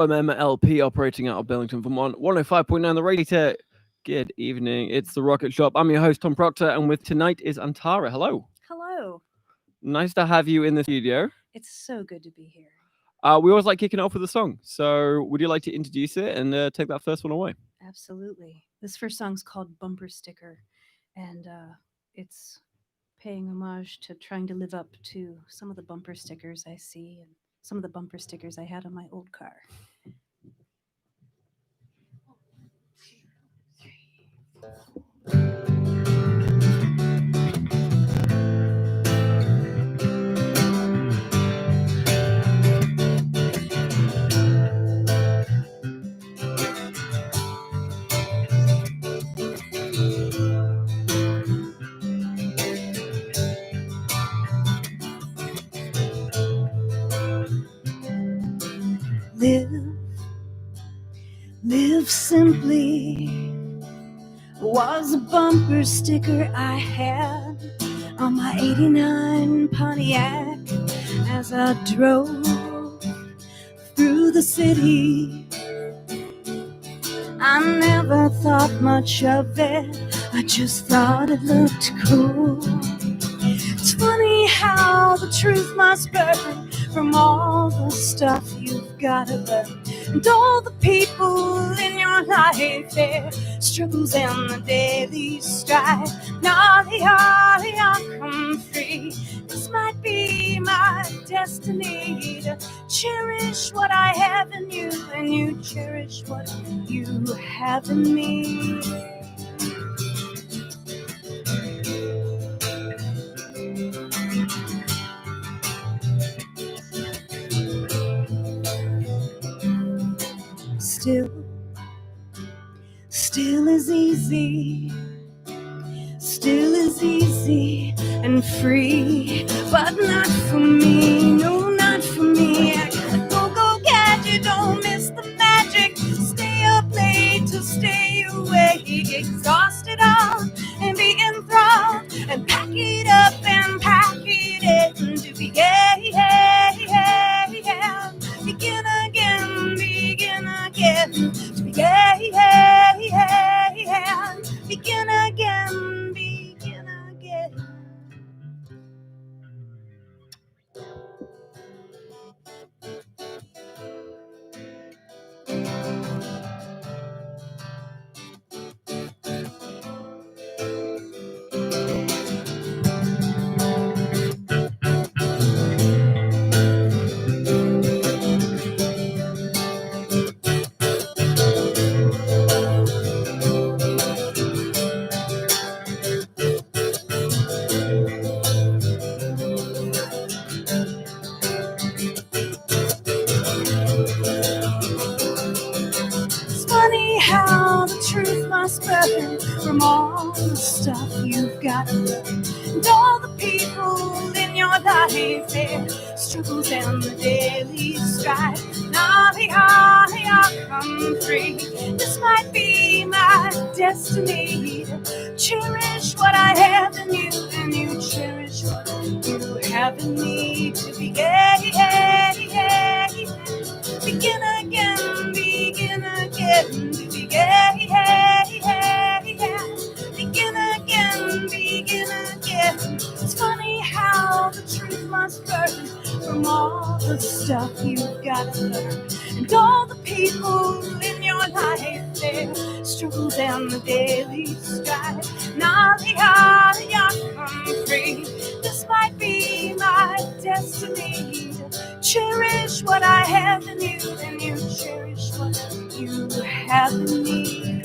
MMLP operating out of Burlington, Vermont, 105.9 the radio. Good evening. It's the Rocket Shop. I'm your host, Tom Proctor, and with tonight is Antara. Hello. Hello. Nice to have you in the studio. It's so good to be here. We always like kicking off with a song. So would you like to introduce it and take that first one away? Absolutely. This first song's called Bumper Sticker, and it's paying homage to trying to live up to some of the bumper stickers I see and some of the bumper stickers I had on my old car. Live simply was a bumper sticker I had on my 89 Pontiac as I drove through the city. I never thought much of it, I just thought it looked cool. It's funny how the truth must burn from all the stuff you've gotta learn, and all the people in your life, their struggles and the daily strife. Now they all come free. This might be my destiny to cherish what I have in you, and you cherish what you have in me. Still is easy and free, but not for me, no, not for me. I gotta go get you, don't miss the magic. Stay up late to stay awake, exhausted all and be enthralled, and pack it up and pack it in to begin again, begin again, to begin again. From all the stuff you've got to learn, and all the people in your life, their struggles and the daily strife. Now they all come free. This might be my destiny to cherish what I have in you, and you cherish what you have in me. To begin again, begin again, to begin again. It's funny how the truth must burn from all the stuff you've got to learn, and all the people in your life, their struggles and the daily strife. Now they all come free. This might be my destiny to cherish what I have in you, and you cherish what you have in me.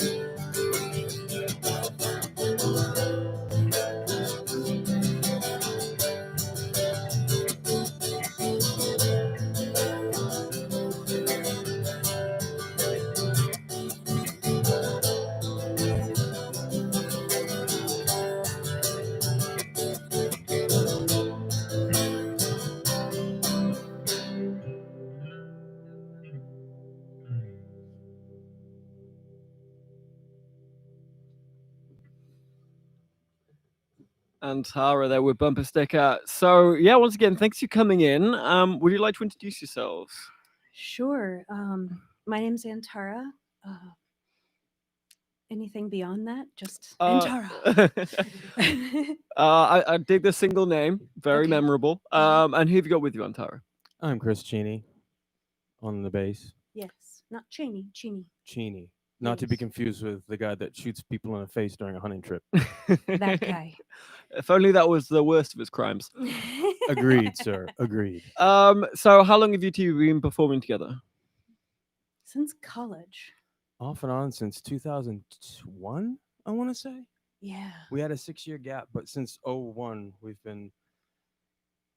Antara there with Bumper Sticker. So yeah, once again, thanks for coming in. Would you like to introduce yourselves? Sure. My name's Antara. Uh, Anything beyond that? Just Uh, Antara. I dig the single name, very Okay. memorable. And who have you got with you, Antara? I'm Chris Cheney on the bass. Yes, not Cheney. Cheney. Cheney. Not to be Yes, confused with the guy that shoots people in the face during a hunting trip. that guy. If only that was the worst of his crimes. Agreed, sir. Agreed. So how long have you two been performing together? Since college. Off and on since 2001, I want to say. Yeah, We had a 6-year gap, but since '01, we've been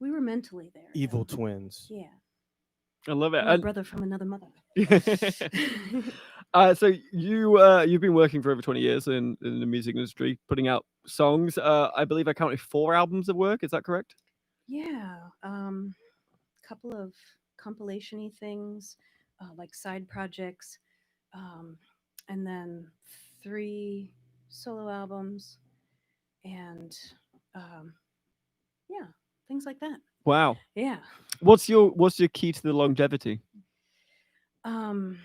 we were mentally there. evil though. twins. Yeah, I love it. my brother from another mother. So you've been working for over 20 years in the music industry, putting out songs. I believe I counted 4 albums of work. Is that correct? Yeah, couple of compilation-y things, like side projects, um, and then 3 solo albums, and um, yeah, things like that. Wow. Yeah. What's your key to the longevity? Um,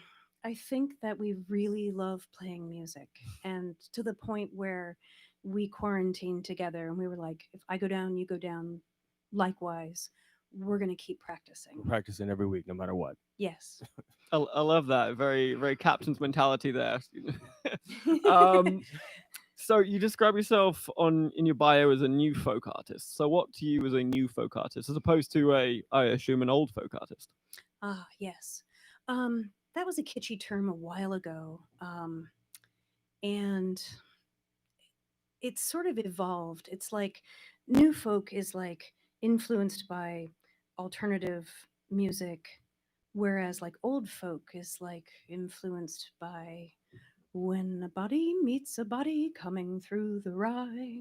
I think that we really love playing music, and to the point where we quarantined together, and we were like, if I go down, you go down. Likewise, we're gonna keep practicing. We're practicing every week, no matter what. Yes. I love that. Very, very captain's mentality there. um, so you describe yourself in your bio as a new folk artist. So what to you is a new folk artist as opposed to I assume an old folk artist? Ah, yes. That was a kitschy term a while ago, and it's sort of evolved. It's like new folk is like influenced by alternative music, whereas like old folk is like influenced by when a body meets a body coming through the rye.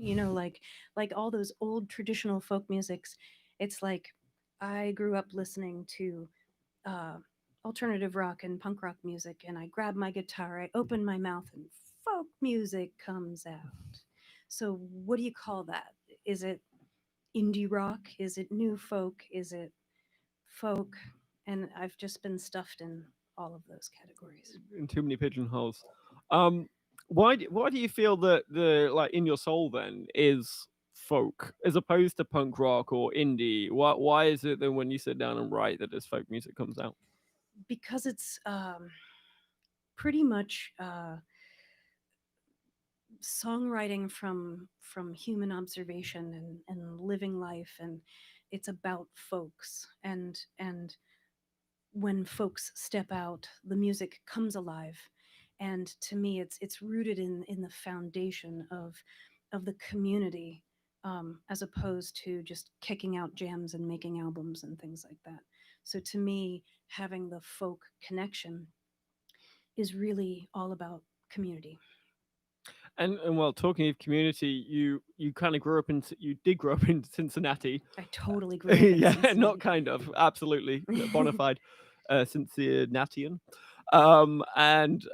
Like all those old traditional folk musics. It's like I grew up listening to uh, alternative rock and punk rock music, and I grab my guitar, I open my mouth, and folk music comes out. So, what do you call that? Is it indie rock? Is it new folk? Is it folk? And I've just been stuffed in all of those categories. In too many pigeonholes. Um, why do you feel that the like in your soul then is folk as opposed to punk rock or indie? Why is it that when you sit down and write that this folk music comes out? Because it's pretty much songwriting from human observation and living life, and it's about folks, and when folks step out, the music comes alive. And to me, it's rooted in the foundation of the community, as opposed to just kicking out jams and making albums and things like that. So to me, having the folk connection is really all about community. And well, talking of community, you kind of grew up in you did grow up in Cincinnati. I totally grew up in Yeah, Cincinnati. not kind of, absolutely bona fide Cincinnatian. And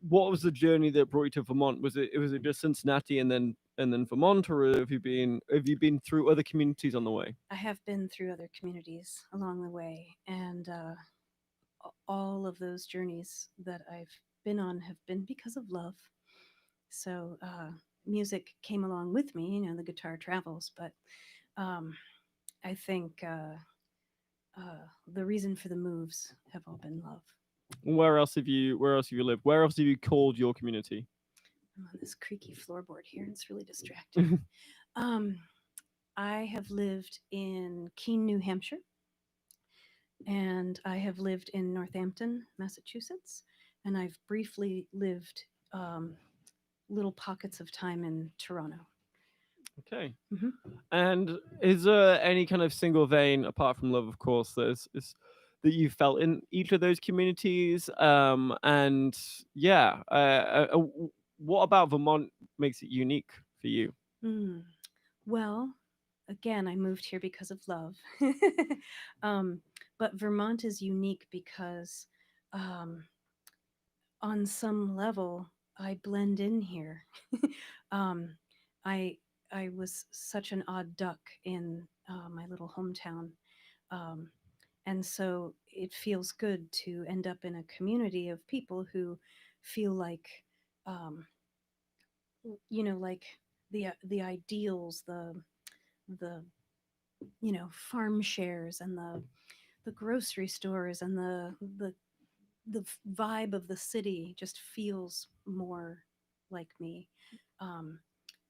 what was the journey that brought you to Vermont? Was it just Cincinnati and then Vermont, or have you been through other communities on the way? I have been through other communities along the way, and all of those journeys that I've been on have been because of love. So music came along with me, the guitar travels, but um, I think the reason for the moves have all been love. Where else have you lived? Where else have you called your community? I'm on this creaky floorboard here, and it's really distracting. um, I have lived in Keene, New Hampshire, and I have lived in Northampton, Massachusetts, and I've briefly lived um, little pockets of time in Toronto. Okay. Hmm. And is there any kind of single vein, apart from love, of course, that you felt in each of those communities? And yeah, what about Vermont makes it unique for you? Mm. Well, again, I moved here because of love. um, but Vermont is unique because, um, on some level, I blend in here. um, I I was such an odd duck in my little hometown, um, And so it feels good to end up in a community of people who feel like, um, like the ideals, the farm shares and the grocery stores and the vibe of the city just feels more like me. Um,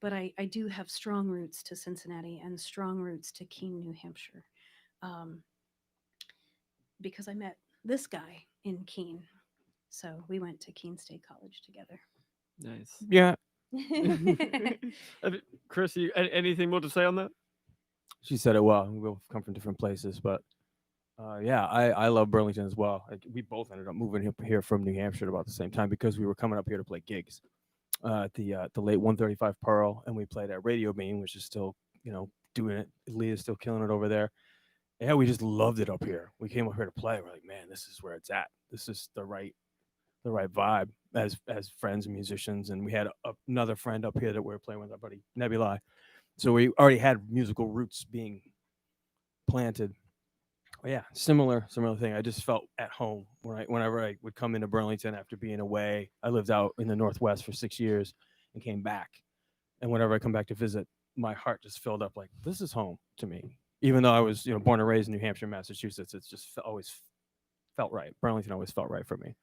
but I do have strong roots to Cincinnati and strong roots to Keene, New Hampshire, um, because I met this guy in Keene. So we went to Keene State College together. Nice. Yeah, Chris, anything more to say on that? she said it well. We both come from different places, but yeah, I love Burlington as well. Like, we both ended up moving here from New Hampshire at about the same time because we were coming up here to play gigs at the late 135 Pearl, and we played at Radio Bean, which is still doing it. Leah's still killing it over there. Yeah, we just loved it up here. We came up here to play. We're like, man, this is where it's at. This is the right vibe as friends and musicians. And we had another friend up here that we were playing with, our buddy Nebulae. So we already had musical roots being planted. Yeah, similar thing. I just felt at home whenever I would come into Burlington after being away. I lived out in the Northwest for 6 years and came back. And whenever I come back to visit, my heart just filled up like, this is home to me. Even though I was born and raised in New Hampshire, Massachusetts, it's just always felt right. Burlington always felt right for me.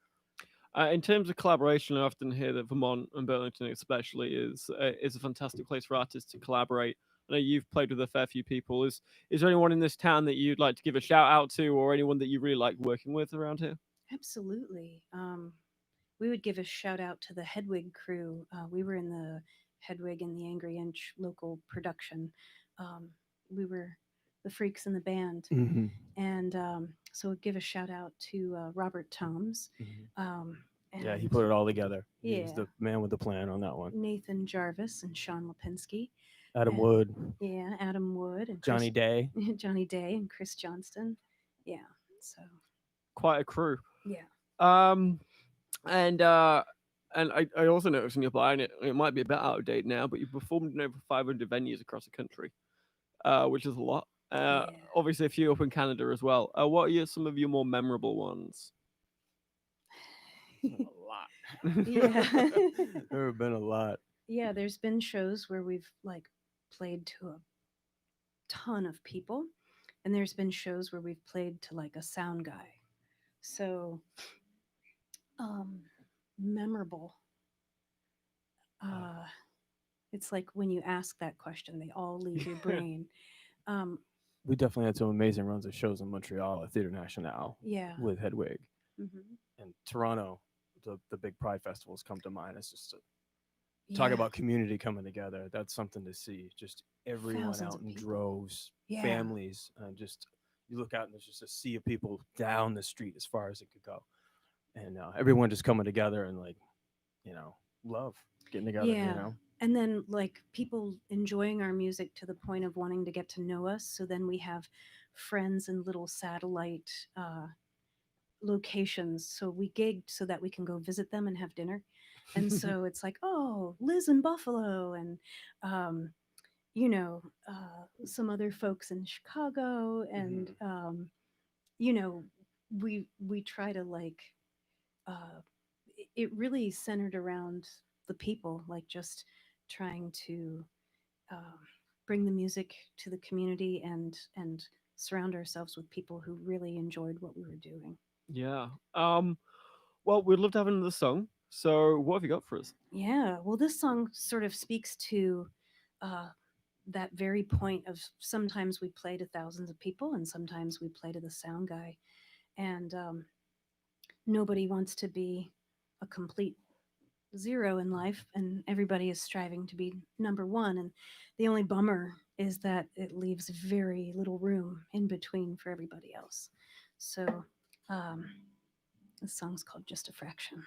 In terms of collaboration, I often hear that Vermont and Burlington especially is a fantastic place for artists to collaborate. I know you've played with a fair few people. Is there anyone in this town that you'd like to give a shout out to, or anyone that you really like working with around here? Absolutely. We would give a shout out to the Hedwig crew. We were in the Hedwig and the Angry Inch local production. We were the freaks in the band. Mm-hmm. And so we'd give a shout out to Robert Toms. Mm-hmm. Yeah, he put it all together. He was Yeah. the man with the plan on that one. Nathan Jarvis and Sean Lipinski. Adam and- Wood, Yeah, Adam Wood and Johnny Day. Johnny Day and Chris Johnston. Yeah, so Quite a crew. yeah. And I also noticed in your bio, and it might be a bit out of date now, but you performed in over 500 venues across the country, which is a lot. Yeah. Obviously a few up in Canada as well. What are some of your more memorable ones? A lot. Yeah. There have been a lot. Yeah, there's been shows where we've like played to a ton of people, and there's been shows where we've played to like a sound guy. So memorable. It's like when you ask that question, they all leave your brain. We definitely had some amazing runs of shows in Montreal at Theatre National Yeah. with Hedwig. Mm-hmm. And Toronto, the big Pride festivals come to mind. It's just talk about community coming together. That's something to see. Just everyone Thousands out of in people. droves, Yeah. families, and just you look out and there's just a sea of people down the street as far as it could go, and everyone just coming together and like, love getting together. Yeah. And then like people enjoying our music to the point of wanting to get to know us. So then we have friends in little satellite locations. So we gigged so that we can go visit them and have dinner. And so it's like, oh, Liz in Buffalo and some other folks in Chicago, and we try to like it really centered around the people, like just trying to bring the music to the community and surround ourselves with people who really enjoyed what we were doing. Yeah. Well, we'd love to have another song. So what have you got for us? Yeah, well, this song sort of speaks to that very point of sometimes we play to thousands of people and sometimes we play to the sound guy, and nobody wants to be a complete zero in life, and everybody is striving to be number one, and the only bummer is that it leaves very little room in between for everybody else. So this song's called Just a Fraction.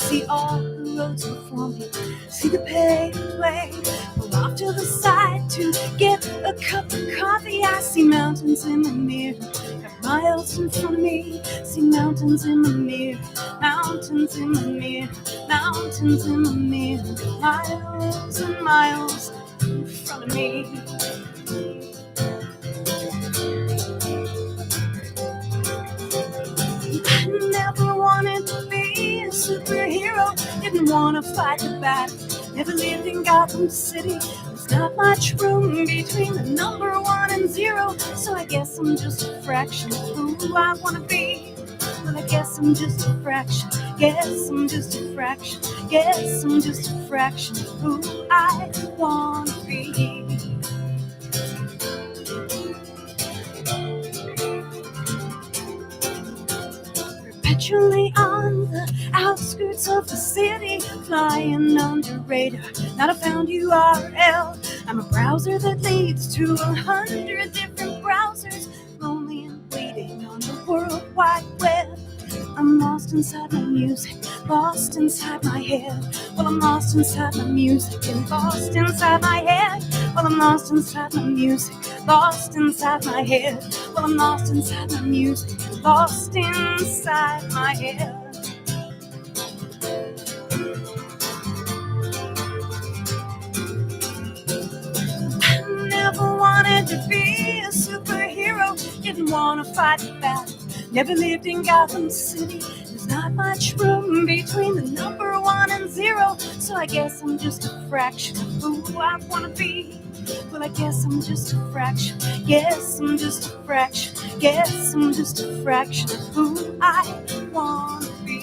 see all the roads before me, see the paved way. Pull off to the side to get a cup of coffee. I see mountains in the mirror, got miles in front of me. See mountains in the mirror, mountains in the mirror, mountains in the mirror, miles and miles in front of me. I never wanted to be a superhero, didn't want to fight the battle, never lived in Gotham City. There's not much room between the number 1 and 0, so I guess I'm just a fraction of who I want to be. Well, I guess I'm just a fraction, guess I'm just a fraction, guess I'm just a fraction of who I want to be. Perpetually on the outskirts of the city, flying under radar, not a found URL. I'm a browser that leads to 100 different browsers, lonely and waiting on the World Wide Web. I'm lost inside my music, lost inside my head. Well, I'm lost inside my music and lost inside my head. Well, I'm lost inside my music, lost inside my head. Well, I'm lost inside my music, lost inside my head. I never wanted to be a superhero, didn't want to fight the battle, never lived in Gotham City. There's not much room between the number 1 and 0, so I guess I'm just a fraction of who I want to be. Well, I guess I'm just a fraction, guess I'm just a fraction, guess I'm just a fraction of who I want to be.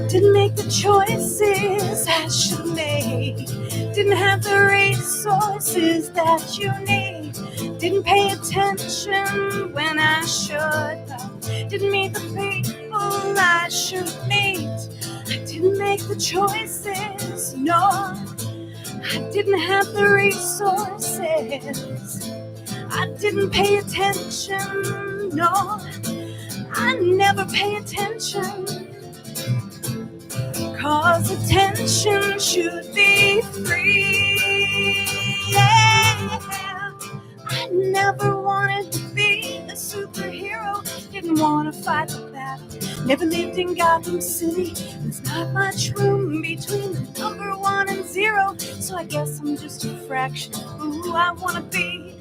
Didn't make the choices I should have made, didn't have the resources that you need, didn't pay attention when I should have, didn't meet the people I should meet. I didn't make the choices, no, I didn't have the resources, I didn't pay attention, no, I never pay attention. 'Cause attention should be free. Yeah. I never wanted to be a superhero, didn't want to fight the battle, never lived in Gotham City. There's not much room between the number 1 and 0, so I guess I'm just a fraction of who I want to be.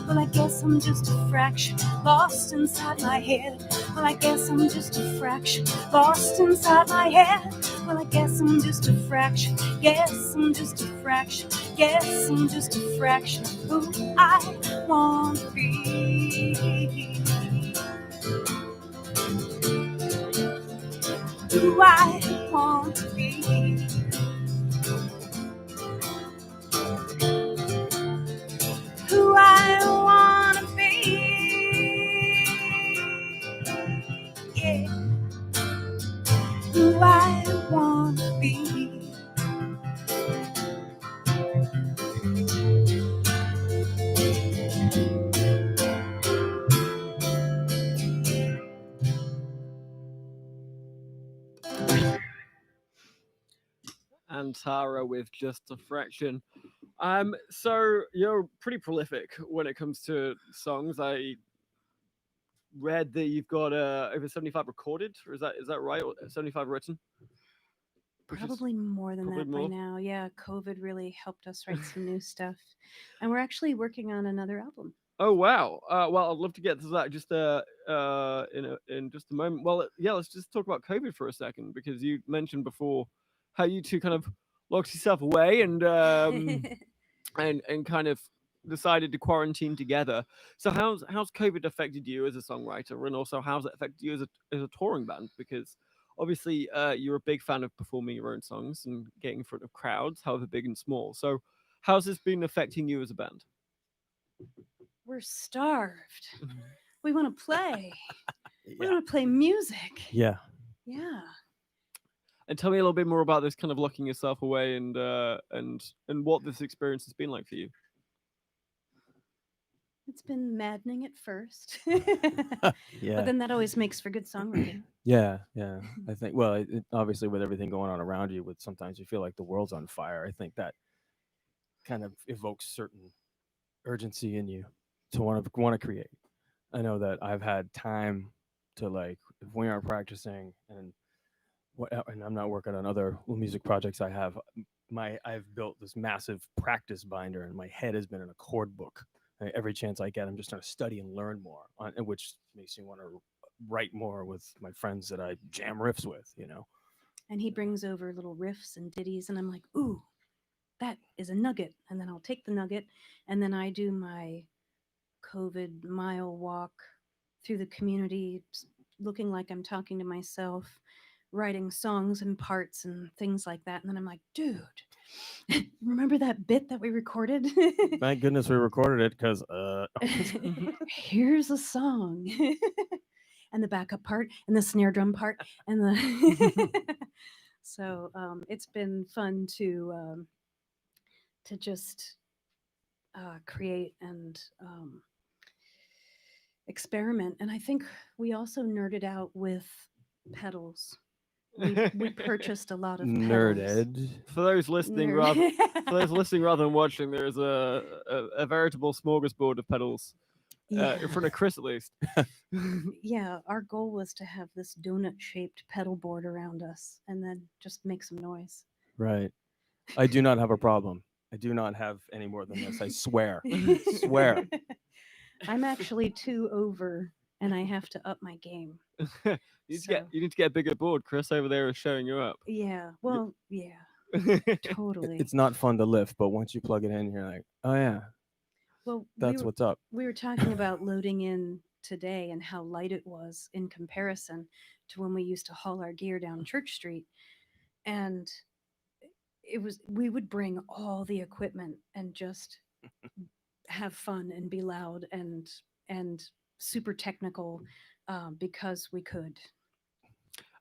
Well, I guess I'm just a fraction, lost inside my head. Well, I guess I'm just a fraction, lost inside my head. Well, I guess I'm just a fraction, guess I'm just a fraction, guess I'm just a fraction of who I want to be. Who I want to be. Who I want to be. Yeah. Who I want to be. Antara with Just a Fraction. So you're pretty prolific when it comes to songs. I read that you've got over 75 recorded, or is that right? Or 75 written? Which is Probably more than probably that more. by now. Yeah, COVID really helped us write some new stuff. And we're actually working on another album. Oh wow! Well, I'd love to get to that just in just a moment. Well, yeah, let's just talk about COVID for a second, because you mentioned before how you two kind of locked yourself away and and kind of decided to quarantine together. So how's COVID affected you as a songwriter, and also how's it affected you as a touring band? Because obviously you're a big fan of performing your own songs and getting in front of crowds, however big and small. So how's this been affecting you as a band? We're starved. We want to play. We want to play music. Yeah. Yeah. And tell me a little bit more about this kind of locking yourself away and what this experience has been like for you. It's been maddening at first, but Yeah. then that always makes for good songwriting. Yeah, yeah. I think well, obviously with everything going on around you, with sometimes you feel like the world's on fire. I think that kind of evokes certain urgency in you to want to create. I know that I've had time to like if we aren't practicing and I'm not working on other music projects I have I've built this massive practice binder and my head has been in a chord book. Every chance I get, I'm just trying to study and learn more, which makes me want to write more with my friends that I jam riffs with. And he brings over little riffs and ditties, and I'm like, ooh, that is a nugget. And then I'll take the nugget, and then I do my COVID mile walk through the community, looking like I'm talking to myself, writing songs and parts and things like that. And then I'm like, dude, remember that bit that we recorded? Thank goodness we recorded it because Here's a song. And the backup part and the snare drum part and the so it's been fun to just create and experiment. And I think we also nerded out with pedals. We purchased a lot of nerd pedals. edge. For those listening, Nerd. rather than watching, there is a veritable smorgasbord of pedals Yeah. in front of Chris, at least. Yeah, our goal was to have this donut shaped pedal board around us and then just make some noise. Right. I do not have a problem. I do not have any more than this. I swear. Swear. I'm actually two over and I have to up my game. So, You need to get a bigger board. Chris over there is showing you up. yeah, well, yeah, totally. It's not fun to lift, but once you plug it in, you're like, oh yeah, Well, that's what's up. we were talking about loading in today and how light it was in comparison to when we used to haul our gear down Church Street. And it was we would bring all the equipment and just have fun and be loud and super technical because we could.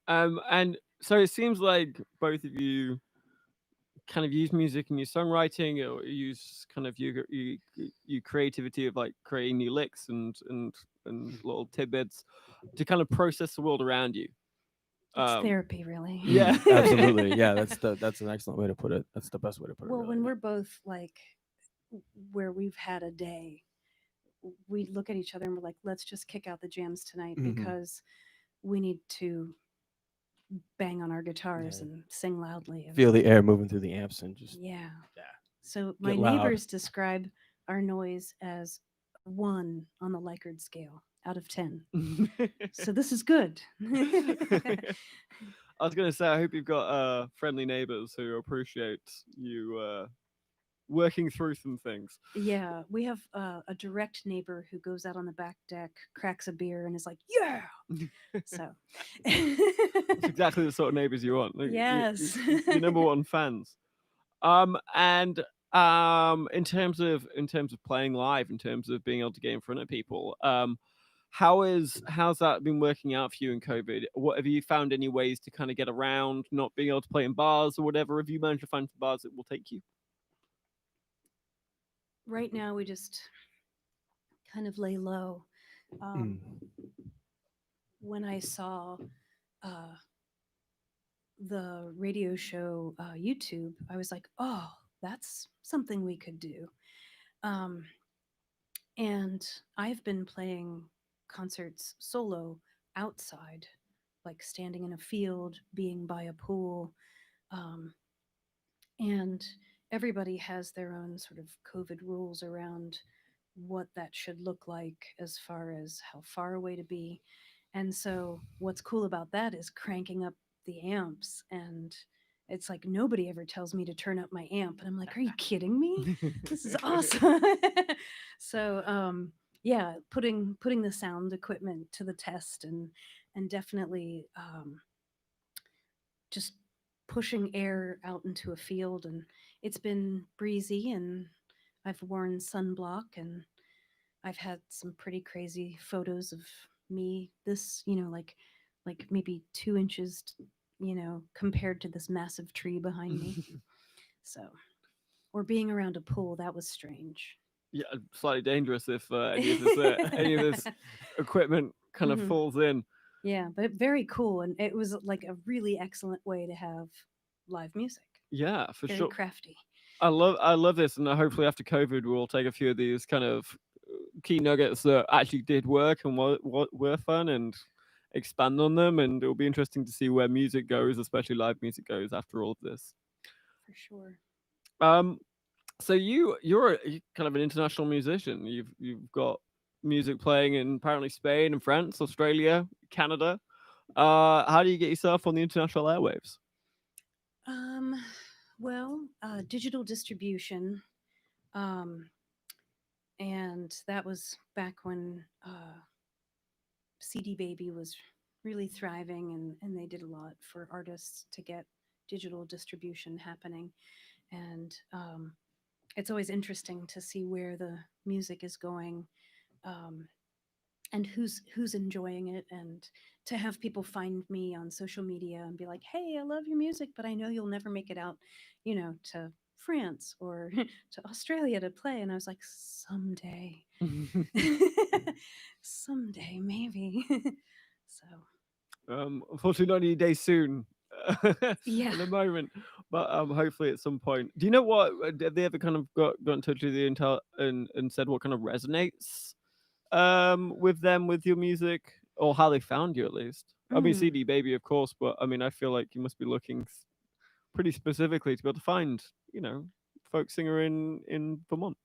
And so it seems like both of you kind of use music in your songwriting, or use kind of you creativity of like creating new licks and little tidbits to kind of process the world around you. It's Um, therapy, really. yeah. Absolutely. Yeah, that's an excellent way to put it. That's the best way to put it. Well, Really. when we're both like where we've had a day, we look at each other and we're like, let's just kick out the jams tonight Mhm. because we need to bang on our guitars Yeah. and sing loudly. And, Feel the air moving through the amps and just yeah. yeah. So my Get loud. neighbors describe our noise as a 1 on the Likert scale out of 10. So this is good. I was gonna say, I hope you've got friendly neighbors who appreciate you working through some things. Yeah, we have a direct neighbor who goes out on the back deck, cracks a beer, and is like, "Yeah." So, That's exactly the sort of neighbors you want. Like, yes, your number one fans. And in terms of playing live, in terms of being able to get in front of people, how's that been working out for you in COVID? What have you found any ways to kind of get around not being able to play in bars or whatever? Have you managed to find some bars that will take you? right now we just kind of lay low. Um, when I saw uh, the radio show YouTube, I was like, "Oh, that's something we could do." Um, and I've been playing concerts solo outside, like standing in a field, being by a pool, um, and everybody has their own sort of COVID rules around what that should look like as far as how far away to be. And so what's cool about that is cranking up the amps, and it's like nobody ever tells me to turn up my amp and I'm like, are you kidding me? This is awesome. So yeah, putting the sound equipment to the test, and definitely just pushing air out into a field. And it's been breezy, and I've worn sunblock, and I've had some pretty crazy photos of me this, like maybe 2 inches, compared to this massive tree behind me. So, or being around a pool, that was strange. Yeah, slightly dangerous if any of this equipment kind of Mhm. falls in. Yeah, but very cool, and it was like a really excellent way to have live music. Yeah, for Very sure. crafty. I love this, and hopefully after COVID, we'll take a few of these kind of key nuggets that actually did work and were fun, and expand on them. And it'll be interesting to see where music goes, especially live music goes after all of this. For sure. Um, so you're kind of an international musician. You've got music playing in apparently Spain and France, Australia, Canada. How do you get yourself on the international airwaves? Um, well, digital distribution, um, and that was back when CD Baby was really thriving, and they did a lot for artists to get digital distribution happening. And it's always interesting to see where the music is going, um, and who's enjoying it, and to have people find me on social media and be like, hey, I love your music, but I know you'll never make it out, to France or to Australia to play. And I was like, someday. Someday maybe. So Unfortunately, not any day soon. At yeah. the moment, but hopefully at some point. Do you know what? Have they ever kind of got in touch with you and and said what kind of resonates with them, with your music, or how they found you at least? I mean, Mm, CD Baby, of course, but I mean, I feel like you must be looking pretty specifically to be able to find, folk singer in Vermont.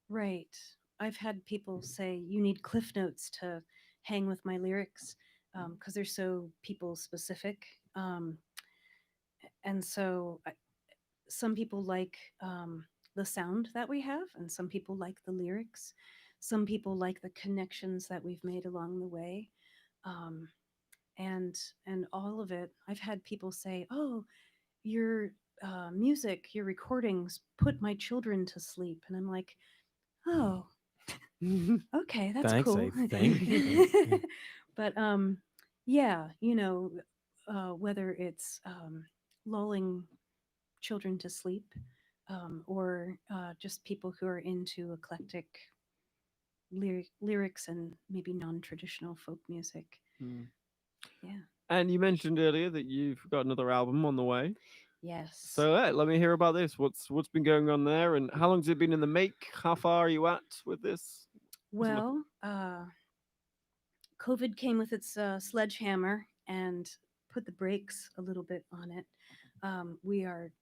right. I've had people say you need cliff notes to hang with my lyrics, because they're so people specific. And so some people like the sound that we have, and some people like the lyrics. Some people like the connections that we've made along the way. Um, and all of it, I've had people say, oh, your music, your recordings put my children to sleep. And I'm like, oh, okay, that's Thanks. cool. I think. Yeah. But yeah, whether it's lulling children to sleep, or just people who are into eclectic lyrics and maybe non-traditional folk music. Mm. Yeah. And you mentioned earlier that you've got another album on the way. Yes. So let me hear about this. What's been going on there, and how long's it been in the make? How far are you at with this? What's it looking? Well, COVID came with its sledgehammer and put the brakes a little bit on it. We are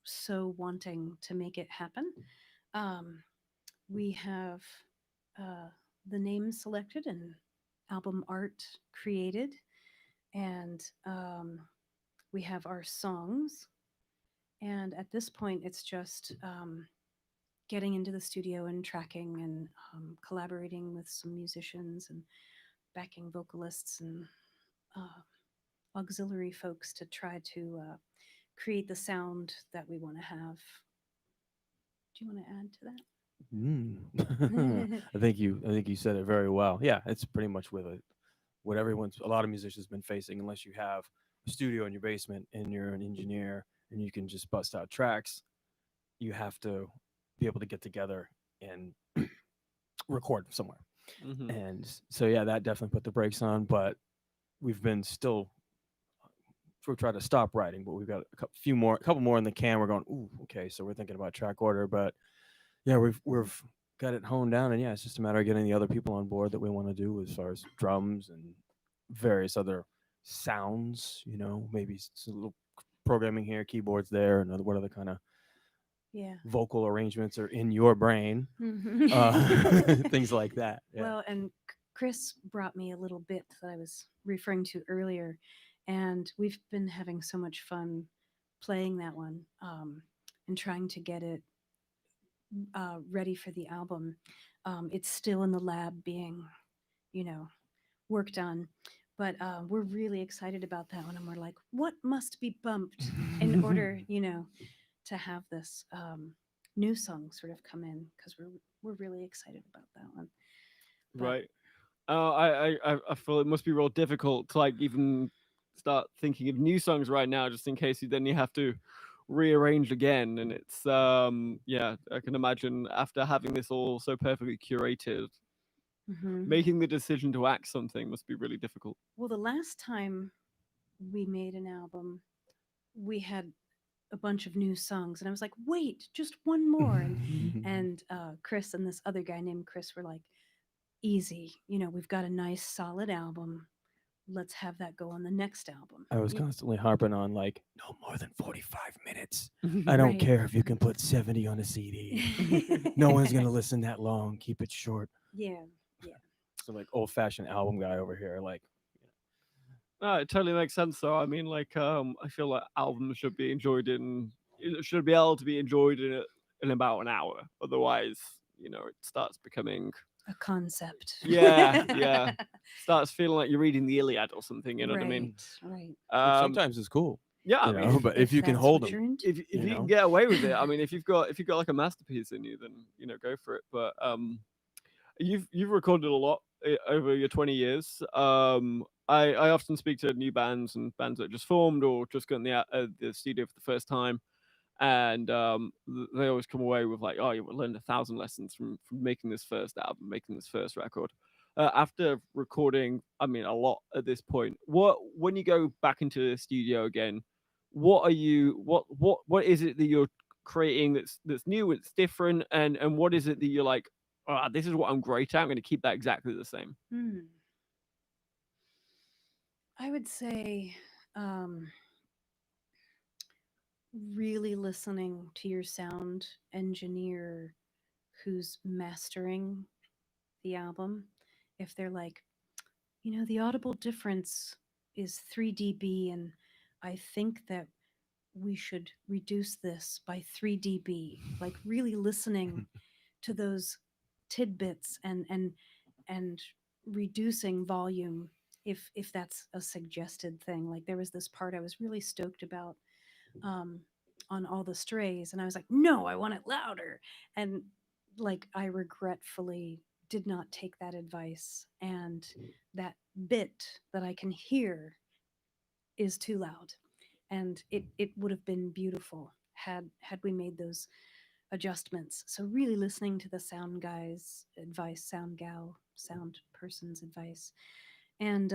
so wanting to make it happen. Um, we have uh, the name selected and album art created, and we have our songs. And at this point, it's just getting into the studio and tracking, and collaborating with some musicians and backing vocalists and uh, auxiliary folks to try to create the sound that we want to have. Do you want to add to Mm. that? I think you said it very well. Yeah, it's pretty much what a lot of musicians been facing. Unless you have a studio in your basement and you're an engineer and you can just bust out tracks, you have to be able to get together and record somewhere. Hmm. And so yeah, that definitely put the brakes on. But we've been still we're trying to stop writing, but we've got a couple more in the can. We're going, ooh, okay. So we're thinking about track order, but yeah, we've got it honed down, and yeah, it's just a matter of getting the other people on board that we want to do as far as drums and various other sounds. Maybe a little programming here, keyboards there, and what other kind of Yeah. vocal arrangements are in your brain, things like that. Yeah. Well, and Chris brought me a little bit that I was referring to earlier, and we've been having so much fun playing that one, and trying to get it ready for the album. It's still in the lab being, you know, worked on, but we're really excited about that one, and we're like, what must be bumped in order, to have this new song sort of come in, because we're really excited about that one. But Right. I feel it must be real difficult to like even start thinking of new songs right now, just in case then you have to rearranged again. And it's yeah, I can imagine after having this all so perfectly curated, Hmm. making the decision to act something must be really difficult. Well, the last time we made an album, we had a bunch of new songs, and I was like, "Wait, just one more." And Chris and this other guy named Chris were like, "Easy, we've got a nice solid album. Let's have that go on the next album." I was constantly harping on like no more than 45 minutes. I don't Right. care if you can put 70 on a CD. No one's gonna listen that long. Keep it short. Yeah, yeah. So like old fashioned album guy over here. Like No, it totally makes sense though. I mean, like, I feel like albums should be enjoyed in, it should be able to be enjoyed in about an hour. Otherwise, it starts becoming, A concept. yeah, yeah, starts feeling like you're reading the Iliad or something. You know what I mean? Right, right. which Um, sometimes is cool, yeah, I you mean, know. But if you can that's hold what them, you're into. if you you can know. get away with it, I mean, if you've got like a masterpiece in you, then go for it. But you've recorded a lot over your 20 years. I often speak to new bands and bands that just formed or just got in the studio for the first time, and they always come away with like, oh, you learned 1,000 lessons from making this first album, making this first record. After recording, I mean, a lot at this point. When you go back into the studio again, what is it that you're creating that's new, it's different, and what is it that you're like, this is what I'm great at. I'm going to keep that exactly the same. Hmm. I would say um, really listening to your sound engineer who's mastering the album. If they're like, the audible difference is 3 dB, and I think that we should reduce this by 3 dB, like really listening to those tidbits and reducing volume if that's a suggested thing. Like there was this part I was really stoked about, um, on All the Strays, and I was like, no, I want it louder. And like I regretfully did not take that advice, and that bit that I can hear is too loud. And it would have been beautiful had we made those adjustments. So really listening to the sound guy's advice, sound gal, sound person's advice, and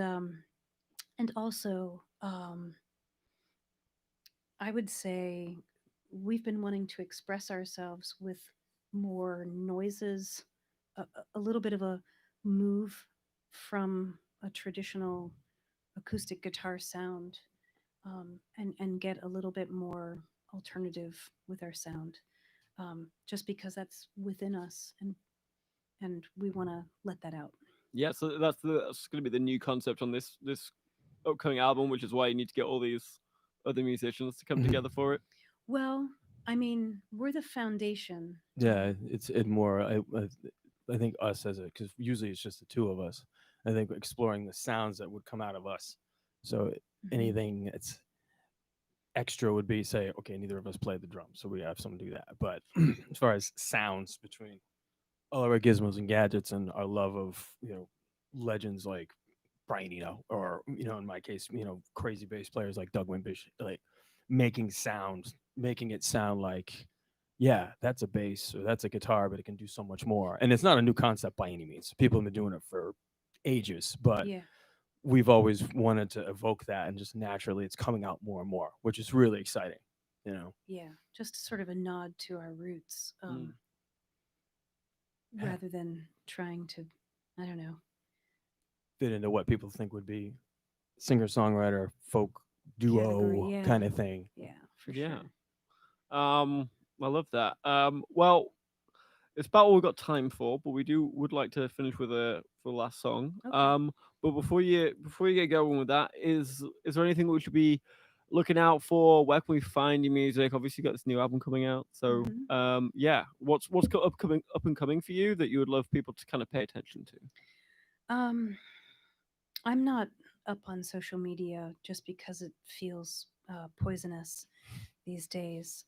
also I would say we've been wanting to express ourselves with more noises, a little bit of a move from a traditional acoustic guitar sound, and get a little bit more alternative with our sound, just because that's within us, and we want to let that out. Yeah, so that's going to be the new concept on this upcoming album, which is why you need to get all these other musicians to come together for it. Well, I mean, we're the foundation. Yeah, it's it more. I think us as a because usually it's just the two of us. I think exploring the sounds that would come out of us. So Mhm. anything that's extra would be say, okay, neither of us played the drums, so we have someone do that. But as far as sounds between all of our gizmos and gadgets and our love of legends like Brian Eno or in my case crazy bass players like Doug Wimbish, like making sounds, making it sound like yeah, that's a bass or that's a guitar, but it can do so much more. And it's not a new concept by any means. People have been doing it for ages, but Yeah, we've always wanted to evoke that, and just naturally it's coming out more and more, which is really exciting. You know, yeah. Just sort of a nod to our roots, Mm. Yeah. rather than trying to, I don't know, Fit into what people think would be singer songwriter folk category. duo Yeah, kind of thing. yeah, for Yeah. sure. I love that. Well, it's about all we've got time for, but we would like to finish with a for the last song. Okay. But before you get going with that, is there anything we should be looking out for? Where can we find your music? Obviously, you got this new album coming out, so Hmm. yeah, what's got upcoming up and coming for you that you would love people to kind of pay attention to? Um, I'm not up on social media just because it feels poisonous these days.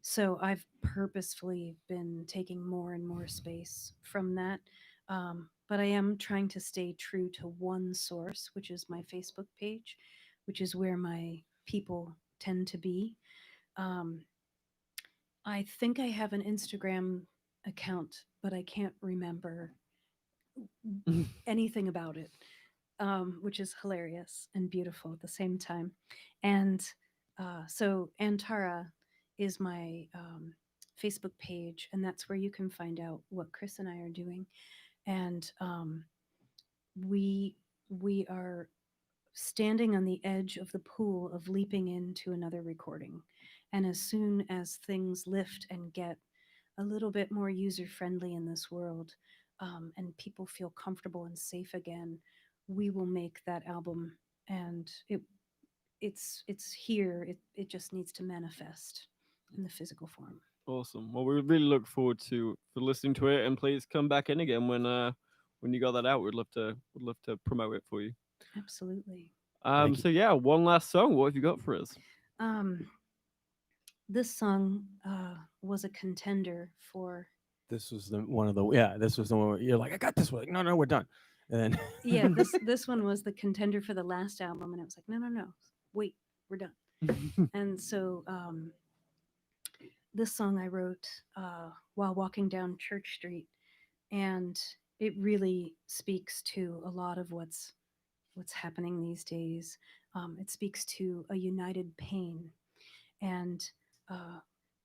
So I've purposefully been taking more and more space from that. But I am trying to stay true to one source, which is my Facebook page, which is where my people tend to be. I think I have an Instagram account, but I can't remember anything about it, which is hilarious and beautiful at the same time. And so Antara is my Facebook page, and that's where you can find out what Chris and I are doing. And we are standing on the edge of the pool of leaping into another recording. And as soon as things lift and get a little bit more user friendly in this world, and people feel comfortable and safe again, we will make that album. And it's here. It just needs to manifest in the physical form. Awesome. Well, we really look forward to for listening to it, and please come back in again when you got that out. We'd love to promote it for you. Absolutely. Thank you. So yeah, one last song. What have you got for us? This song was a contender for. This was the one of the This was the one where you're like, I got this one. Like, no, we're done. And then Yeah, this one was the contender for the last album, and it was like, no, wait, we're done. And so this song I wrote while walking down Church Street, and it really speaks to a lot of what's happening these days. It speaks to a united pain, and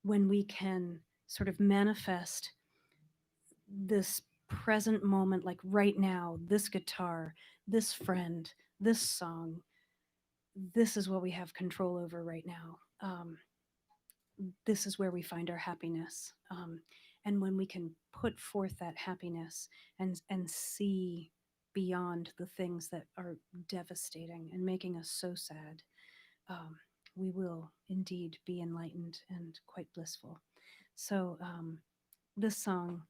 when we can sort of manifest this present moment, like right now, this guitar, this friend, this song, this is what we have control over right now. This is where we find our happiness. And when we can put forth that happiness and see beyond the things that are devastating and making us so sad, we will indeed be enlightened and quite blissful. So this song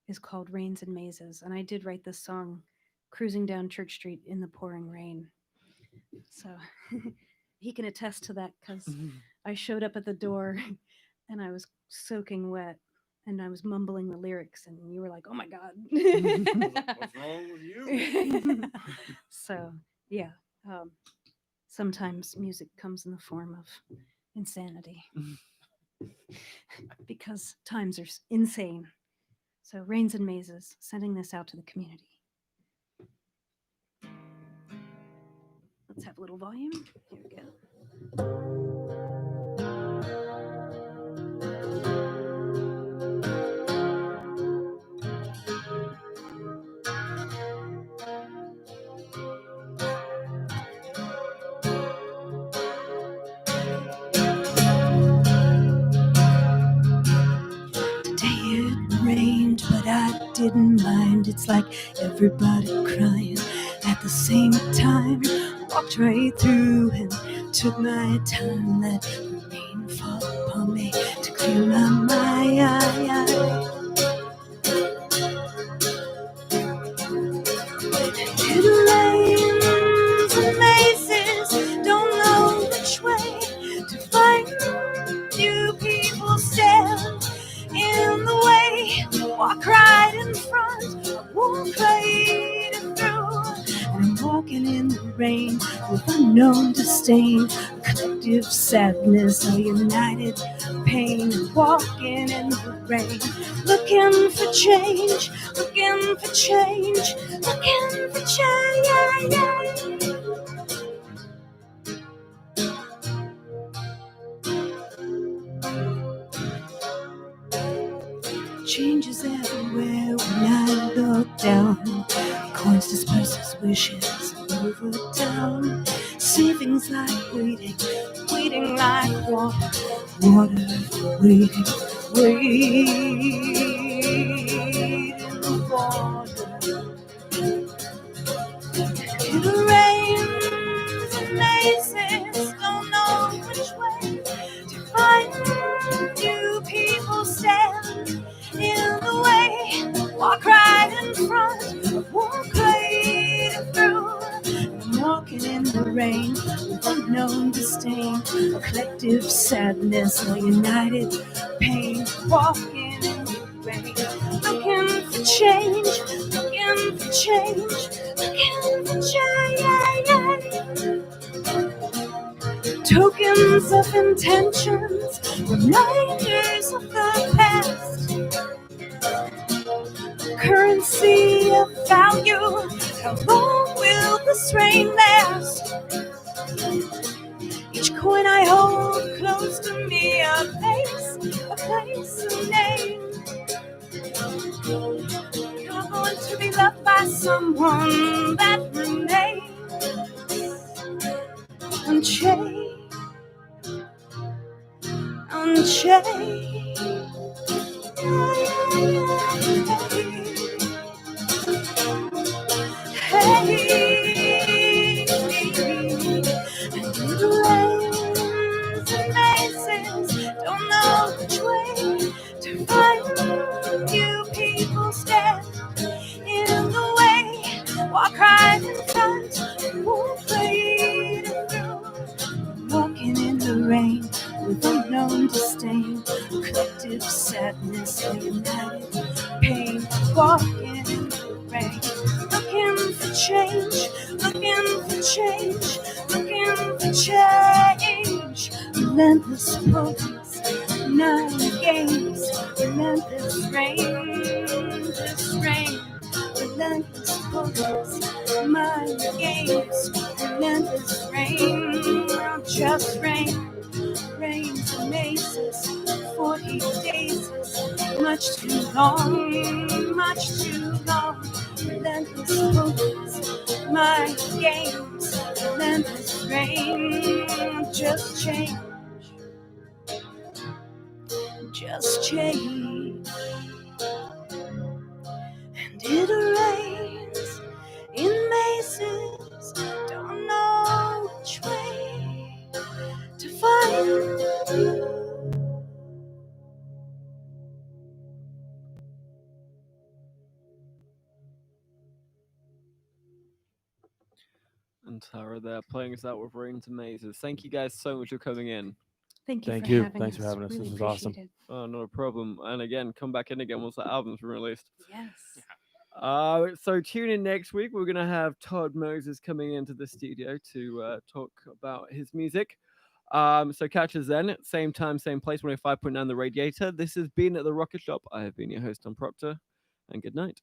is called Rains and Mazes, and I did write this song cruising down Church Street in the pouring rain. So he can attest to that, because I showed up at the door and I was soaking wet and I was mumbling the lyrics, and you were like, oh my God. what's wrong with you? So yeah, sometimes music comes in the form of insanity because times are insane. So Rains and Mazes, sending this out to the community. Let's have a little volume. Here we go. Today it rained, but I didn't mind. It's like everybody crying at the same time. Walked right through and took my time. Let the rain fall upon me to clear my mind. It rains and mazes, don't know which way to find you. People stand in the way, walk right in front, walk right through. And I'm walking in the rain with unknown disdain, collective sadness, a united pain. Walking in the rain, looking for change, looking for change, looking for change. Changes everywhere when I look down. Coins disperse as wishes over town. See things like waiting, waiting like water, water, waiting, waiting, water. It rains and mazes, don't know which way to find you. People stand in the way, walk right in front, walk right through. I'm walking in the rain with unknown disdain, a collective sadness, a united pain. Walking in the rain, looking for change, looking for change, looking for change. tokens of intentions, reminders of the past, currency of value. How long will this rain last? Each coin I hold close to me, a place, a name. You're going to be loved by someone that remains unchanged, unchanged. Hey, and little lanes and mazes don't know which way to find you. People stand in the way, walk right in front, won't fade through. Walking in the rain with unknown disdain, collective sadness, united pain. Walking in the rain, looking for change, looking for change, looking for change. Relentless progress, nine games, relentless rain, this rain. Relentless progress, my games, relentless rain, just rain. Rains and mazes, 40 days, much too long, much too long. Relentless focus, my games, relentless rain, just change, just change. And it rains in mazes, don't know which way to find you. Antara there playing us out with Rains and Mazes. Thank you guys so much for coming in. Thank you. Thank for you. having Thanks us. for having us. Really This was awesome. appreciate it. Oh, not a problem. And again, come back in again once the album's been released. Yes. So tune in next week. We're gonna have Todd Moses coming into the studio to talk about his music. So catch us then, same time, same place, 105.9 The Radiator. This has been at the Rocket Shop. I have been your host, Tom Proctor, and good night.